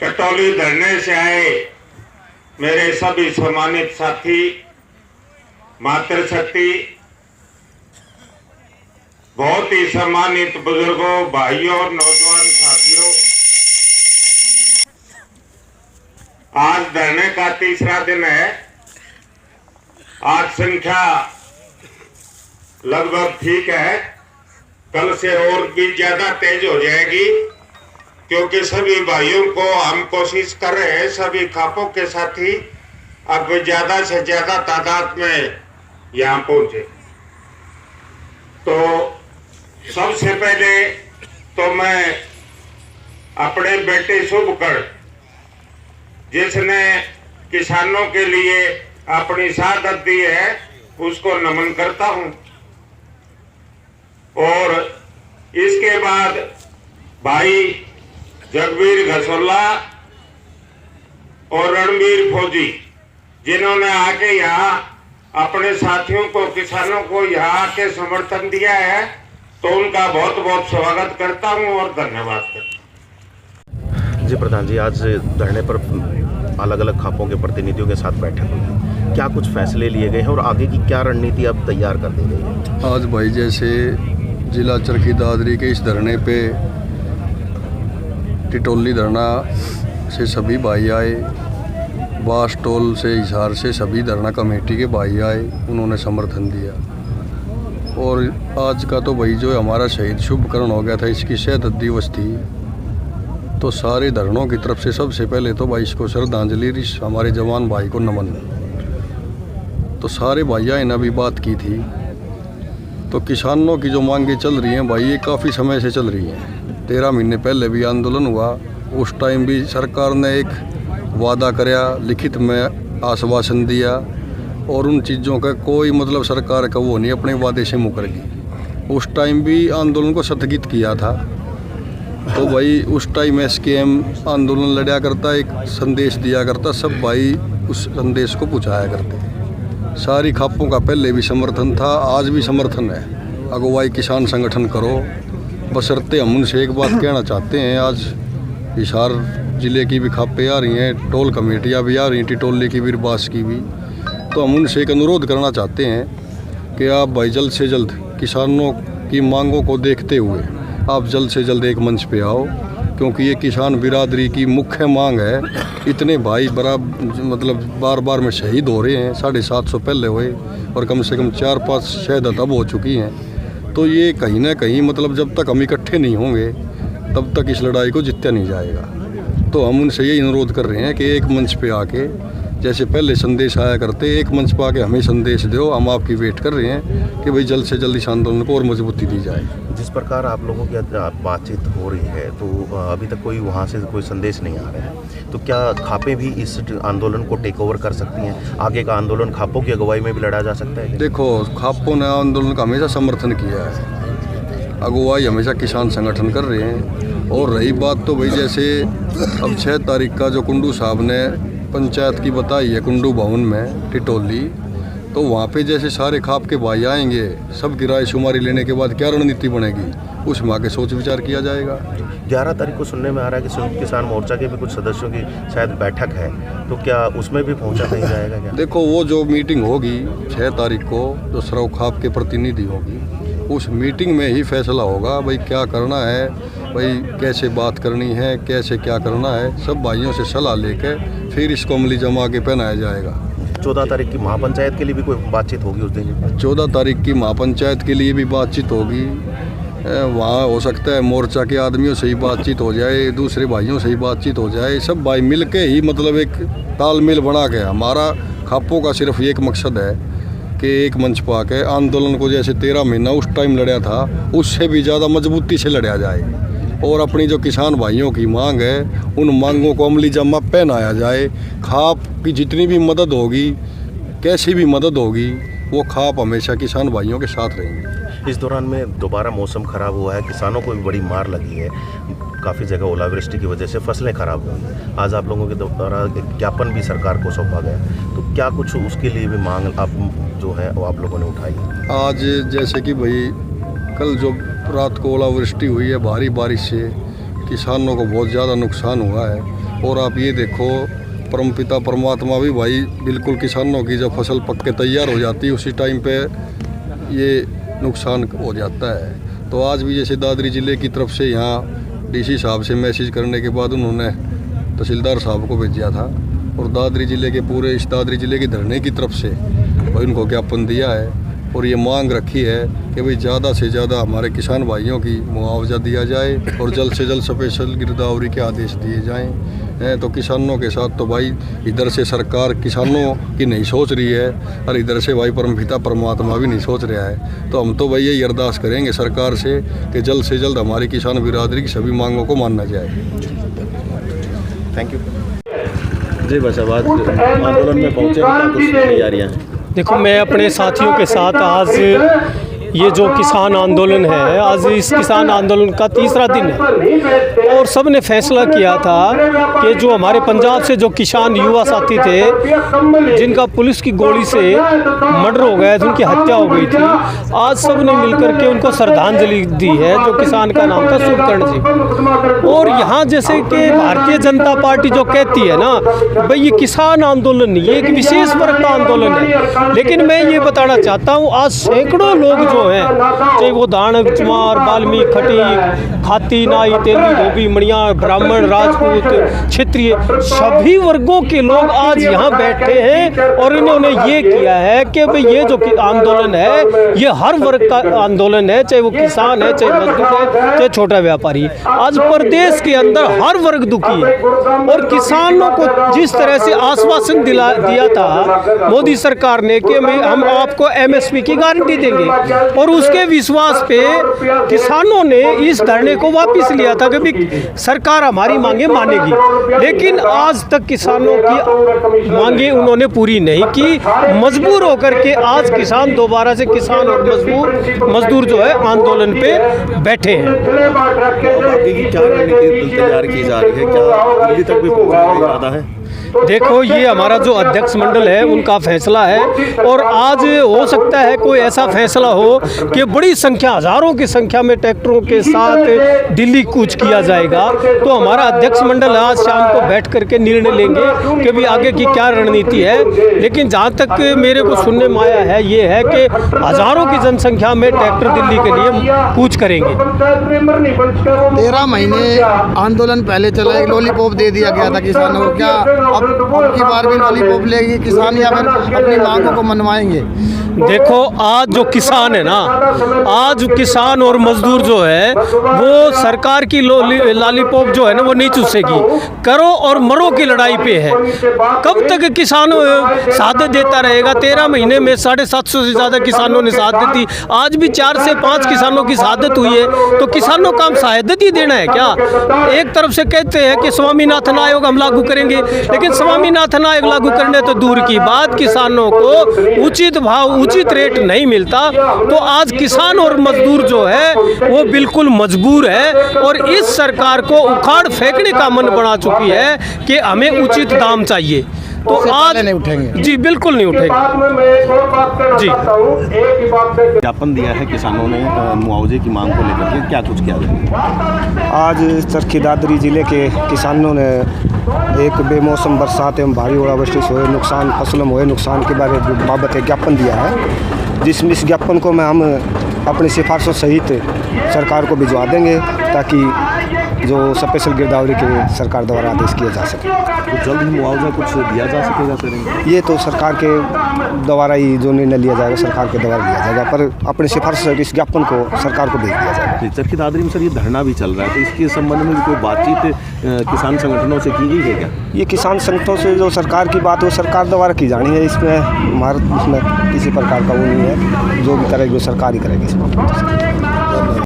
कटौली धरने से आए मेरे सभी सम्मानित साथी, मातृशक्ति, बहुत ही सम्मानित बुजुर्गों, भाइयों और नौजवान साथियों, आज धरने का तीसरा दिन है। आज संख्या लगभग ठीक है, कल से और भी ज्यादा तेज हो जाएगी, क्योंकि सभी भाइयों को हम कोशिश कर रहे हैं, सभी खापों के साथी अब ज्यादा से ज्यादा तादाद में यहाँ पहुंचे। तो सबसे पहले तो मैं अपने बेटे शुभकर, जिसने किसानों के लिए अपनी शहादत दी है, उसको नमन करता हूं। और इसके बाद भाई जगवीर घसोला और रणवीर फौजी, जिन्होंने आके यहाँ अपने साथियों को, किसानों को यहाँ आके समर्थन दिया है, तो उनका बहुत बहुत स्वागत करता हूँ और धन्यवाद करता हूँ। जी प्रधान जी, आज धरने पर अलग अलग खापों के प्रतिनिधियों के साथ बैठक हुई, क्या कुछ फैसले लिए गए हैं और आगे की क्या रणनीति अब तैयार कर दी गई है? आज भाई जैसे जिला चरखी दादरी के इस धरने पे टिटोली धरना से सभी भाई आए, बासटोल से, हिसार से सभी धरना कमेटी के भाई आए, उन्होंने समर्थन दिया। और आज का तो भाई जो हमारा शहीद शुभकरण हो गया था, इसकी शहादत दिवस थी, तो सारे धरणों की तरफ से सबसे पहले तो भाई इसको श्रद्धांजलि, हमारे जवान भाई को नमन। तो सारे भाइयों ने भी बात की थी। तो किसानों की जो मांगें चल रही हैं भाई, ये काफ़ी समय से चल रही हैं। 13 महीने पहले भी आंदोलन हुआ, उस टाइम भी सरकार ने एक वादा कराया, लिखित में आश्वासन दिया, और उन चीज़ों का कोई मतलब सरकार का वो नहीं, अपने वादे से मुकर गई। उस टाइम भी आंदोलन को स्थगित किया था। तो भाई उस टाइम SKM आंदोलन लड़ा करता, एक संदेश दिया करता, सब भाई उस संदेश को पहुँचाया करते। सारी खापों का पहले भी समर्थन था, आज भी समर्थन है। अगुवाई किसान संगठन करो, बशर्ते हम उनसे एक बात कहना चाहते हैं। आज हिसार ज़िले की भी खापें आ रही हैं, टोल कमेटियाँ भी आ रही हैं, टिटोली की भी, बास की भी। तो हम उनसे एक अनुरोध करना चाहते हैं कि आप भाई जल्द से जल्द किसानों की मांगों को देखते हुए आप जल्द से जल्द एक मंच पे आओ, क्योंकि ये किसान बिरादरी की मुख्य मांग है। इतने भाई मतलब बार बार में शहीद हो रहे हैं, 750 पहले हुए और कम से कम 4-5 शहादत अब हो चुकी हैं। तो ये कहीं ना कहीं मतलब जब तक हम इकट्ठे नहीं होंगे तब तक इस लड़ाई को जीता नहीं जाएगा। तो हम उनसे यही अनुरोध कर रहे हैं कि एक मंच पे आके, जैसे पहले संदेश आया करते, एक मंच पर आके हमें संदेश दो, हम आपकी वेट कर रहे हैं कि भाई जल्द से जल्द इस आंदोलन को और मजबूती दी जाए। जिस प्रकार आप लोगों की बातचीत हो रही है, तो अभी तक कोई वहाँ से कोई संदेश नहीं आ रहा है, तो क्या खापें भी इस आंदोलन को टेक ओवर कर सकती हैं? आगे का आंदोलन खापों की अगुवाई में भी लड़ा जा सकता है? देखो, खापों ने आंदोलन का हमेशा समर्थन किया है, अगुवाई हमेशा किसान संगठन कर रहे हैं। और रही बात तो भाई जैसे अब 6 तारीख का जो कुंडू साहब ने पंचायत की बताई है, कुंडू भवन में टिटोली, तो वहाँ पे जैसे सारे खाप के भाई आएंगे, सबकी राय शुमारी लेने के बाद क्या रणनीति बनेगी, उसमें आके सोच विचार किया जाएगा। 11 तारीख को सुनने में आ रहा है कि संयुक्त किसान मोर्चा के भी कुछ सदस्यों की शायद बैठक है, तो क्या उसमें भी पहुँचा नहीं जाएगा क्या? देखो, वो जो मीटिंग होगी 6 तारीख को, जो सरव खाप के प्रतिनिधि होगी, उस मीटिंग में ही फैसला होगा भाई क्या करना है, भाई कैसे बात करनी है, कैसे क्या करना है। सब भाइयों से सलाह लेकर फिर इसको अमली जमा के पहनाया जाएगा। 14 तारीख की महापंचायत के लिए भी कोई बातचीत होगी उस दिन? 14 तारीख की महापंचायत के लिए भी बातचीत होगी। वहाँ हो सकता है मोर्चा के आदमियों से ही बातचीत हो जाए, दूसरे भाइयों से ही बातचीत हो जाए, सब भाई मिल के ही मतलब एक तालमेल बना के। हमारा खापों का सिर्फ एक मकसद है कि एक मंच पा के आंदोलन को जैसे 13 महीना उस टाइम लड़ा था, उससे भी ज़्यादा मजबूती से लड़ा जाए, और अपनी जो किसान भाइयों की मांग है, उन मांगों को अमली जमा पहनाया जाए। खाप की जितनी भी मदद होगी, कैसी भी मदद होगी, वो खाप हमेशा किसान भाइयों के साथ रहेंगे। इस दौरान में दोबारा मौसम ख़राब हुआ है, किसानों को भी बड़ी मार लगी है, काफ़ी जगह ओलावृष्टि की वजह से फसलें खराब हुई। आज आप लोगों के द्वारा एक ज्ञापन भी सरकार को सौंपा गया, तो क्या कुछ उसके लिए भी मांग आप जो है वो आप लोगों ने उठाई? आज जैसे कि भाई कल जो रात को ओलावृष्टि हुई है, भारी बारिश से किसानों को बहुत ज़्यादा नुकसान हुआ है। और आप ये देखो परमपिता परमात्मा भी भाई बिल्कुल किसानों की जब फसल पक के तैयार हो जाती है उसी टाइम पे ये नुकसान हो जाता है। तो आज भी जैसे दादरी ज़िले की तरफ से यहाँ डीसी साहब से मैसेज करने के बाद उन्होंने तहसीलदार साहब को भेजा था और दादरी ज़िले के पूरे इस दादरी ज़िले के धरने की तरफ से भाई उनको ज्ञापन दिया है और ये मांग रखी है कि भाई ज़्यादा से ज़्यादा हमारे किसान भाइयों की मुआवजा दिया जाए और जल्द से जल्द स्पेशल गिरदावरी के आदेश दिए जाएं। तो किसानों के साथ तो भाई इधर से सरकार किसानों की नहीं सोच रही है और इधर से भाई परमपिता परमात्मा भी नहीं सोच रहा है। तो हम तो भाई यही अरदास करेंगे सरकार से कि जल्द से जल्द हमारी किसान बिरादरी की सभी मांगों को मानना जाए। थैंक यू जी। बस अब आज आंदोलन में पहुँचे, क्या कुछ तैयारियाँ हैं? देखो, मैं अपने साथियों के साथ आज ये जो किसान आंदोलन है, आज इस किसान आंदोलन का तीसरा दिन है और सब ने फैसला किया था कि जो हमारे पंजाब से जो किसान युवा साथी थे जिनका पुलिस की गोली से मर्डर हो गया था, उनकी हत्या हो गई थी, आज सब ने मिलकर के उनको श्रद्धांजलि दी है। जो किसान का नाम था सुरकर्ण जी। और यहाँ जैसे कि भारतीय जनता पार्टी जो कहती है ना भाई ये किसान आंदोलन नहीं, ये एक विशेष वर्ग का आंदोलन है, लेकिन मैं ये बताना चाहता हूँ आज सैकड़ों लोग जो हैं, चाहे वो दानव, चमार, बाल्मीकि, खटीक, खाती, नाई, तेली, धोबी, मणिया, ब्राह्मण, राजपूत, क्षत्रिय, सभी वर्गों के लोग आज यहाँ बैठे हैं और इन्होंने ये किया है कि भाई ये जो आंदोलन है ये हर वर्ग का आंदोलन है, चाहे वो किसान है, चाहे मजदूर है, चाहे छोटा व्यापारी। आज प्रदेश के अंदर हर वर्ग दुखी है और किसानों को जिस तरह से आश्वासन दिया था मोदी सरकार ने कि हम आपको MSP की गारंटी देंगे और उसके विश्वास पे किसानों ने इस धरने को वापस लिया था कि भी सरकार हमारी मांगे मानेगी, लेकिन आज तक किसानों की मांगे उन्होंने पूरी नहीं की। मजबूर होकर के आज किसान दोबारा से किसान और मजदूर जो है आंदोलन पे बैठे हैं। आगे की क्या रणनीति तैयार की जा रही है, क्या दिल्ली तक भी पहुंचने का इरादा है? देखो, ये हमारा जो अध्यक्ष मंडल है उनका फैसला है और आज हो सकता है कोई ऐसा फैसला हो कि बड़ी संख्या, हजारों की संख्या में ट्रैक्टरों के साथ दिल्ली कूच किया जाएगा। तो हमारा अध्यक्ष मंडल आज शाम को बैठ करके निर्णय लेंगे कि भी आगे की क्या रणनीति है। लेकिन जहाँ तक मेरे को सुनने में आया है ये है कि हजारों की जनसंख्या में ट्रैक्टर दिल्ली के लिए कूच करेंगे। 13 महीने आंदोलन पहले चला, एक लॉलीपॉप दे दिया गया था किसानों को, क्या अब की बार भी लॉलीपॉप लेगी किसान या फिर अपनी मांगों को मनवाएंगे? देखो, आज जो किसान है ना, आज किसान और मजदूर जो है वो सरकार की लॉलीपॉप जो है ना वो नहीं चूसेगी। करो और मरो की लड़ाई पे है। कब तक किसान शहादत देता रहेगा? 13 महीने में 750 से ज़्यादा किसानों ने शहादत दी। आज भी 4 से 5 किसानों की शहादत हुई है। तो किसानों का हम शहादत ही देना है क्या? एक तरफ से कहते हैं कि स्वामीनाथन आयोग हम लागू करेंगे, लेकिन स्वामीनाथन आयोग लागू करने तो दूर की बात, किसानों को उचित भाव, उचित रेट नहीं मिलता। तो आज किसान और मजदूर जो है वो बिल्कुल मजबूर है और इस सरकार को उखाड़ फेंकने का मन बना चुकी है कि हमें उचित दाम चाहिए। तो आज नहीं उठेंगे जी, बिल्कुल नहीं उठेंगे जी। ज्ञापन दिया है किसानों ने मुआवजे की मांग को लेकर के, क्या कुछ किया जाए? आज चरखी दादरी ज़िले के किसानों ने एक बेमौसम बरसात एवं भारी ओलावृष्टि से हुए नुकसान, फसलों में हुए नुकसान के बाबत एक ज्ञापन दिया है, जिसमें इस ज्ञापन को मैं हम अपनी सिफारिशों सहित सरकार को भिजवा देंगे ताकि जो स्पेशल गिरदावरी के सरकार द्वारा आदेश किया जा सके। तो जल्द ही मुआवजा कुछ दिया जा सकेगा सर? ये तो सरकार के द्वारा ही जो निर्णय लिया जाएगा सरकार के द्वारा लिया जाएगा, पर अपने सिफारिश इस ज्ञापन को सरकार को भेज दिया जाएगा। चरखी दादरी में सर ये धरना भी चल रहा है, तो इसके संबंध में कोई बातचीत किसान संगठनों से की गई है क्या? ये किसान संगठनों से जो सरकार की बात है वो सरकार द्वारा की जानी है। इसमें हमारे इसमें किसी प्रकार का वो नहीं है, जो भी करेगी वो सरकार ही करेगी इसमें।